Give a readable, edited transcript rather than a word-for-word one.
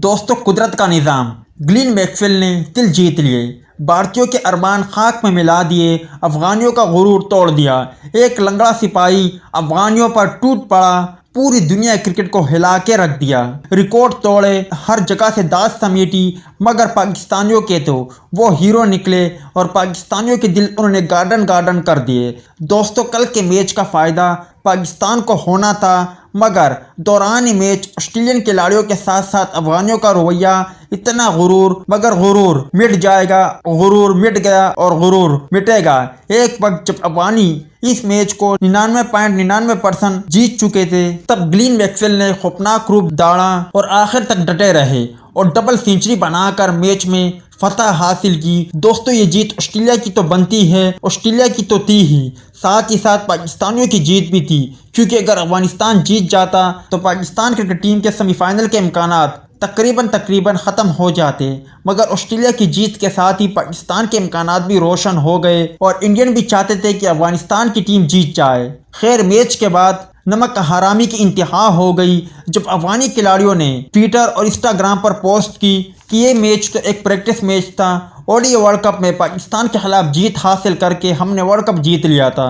دوستوں، قدرت کا نظام، گلین میکسویل نے دل جیت لیے، بھارتیوں کے ارمان خاک میں ملا دیے، افغانیوں کا غرور توڑ دیا۔ ایک لنگڑا سپاہی افغانیوں پر ٹوٹ پڑا، پوری دنیا کرکٹ کو ہلا کے رکھ دیا۔ ریکارڈ توڑے، ہر جگہ سے داد سمیٹی، مگر پاکستانیوں کے تو وہ ہیرو نکلے اور پاکستانیوں کے دل انہوں نے گارڈن کر دیے۔ دوستوں، کل کے میچ کا فائدہ پاکستان کو ہونا تھا، مگر دوران میچ آسٹریلین کھلاڑیوں کے ساتھ ساتھ افغانیوں کا رویہ اتنا غرور، مگر غرور مٹ جائے گا، غرور مٹ گیا اور غرور مٹے گا۔ ایک وقت جب افغانی اس میچ کو 99.99% جیت چکے تھے، تب گلین میکسویل نے خوفناک روپ دھارا اور آخر تک ڈٹے رہے اور ڈبل سینچری بنا کر میچ میں فتح حاصل کی۔ دوستوں، یہ جیت آسٹریلیا کی تو بنتی ہے، آسٹریلیا کی تو تھی ہی، ساتھ ہی ساتھ پاکستانیوں کی جیت بھی تھی، کیونکہ اگر افغانستان جیت جاتا تو پاکستان کرکٹ ٹیم کے سیمی فائنل کے امکانات تقریباً ختم ہو جاتے، مگر آسٹریلیا کی جیت کے ساتھ ہی پاکستان کے امکانات بھی روشن ہو گئے اور انڈین بھی چاہتے تھے کہ افغانستان کی ٹیم جیت جائے۔ خیر، میچ کے بعد نمک حرامی کی انتہا ہو گئی جب افغانی کھلاڑیوں نے ٹویٹر اور انسٹاگرام پر پوسٹ کی کہ یہ میچ تو ایک پریکٹس میچ تھا، ODI ورلڈ کپ میں پاکستان کے خلاف جیت حاصل کر کے ہم نے ورلڈ کپ جیت لیا تھا۔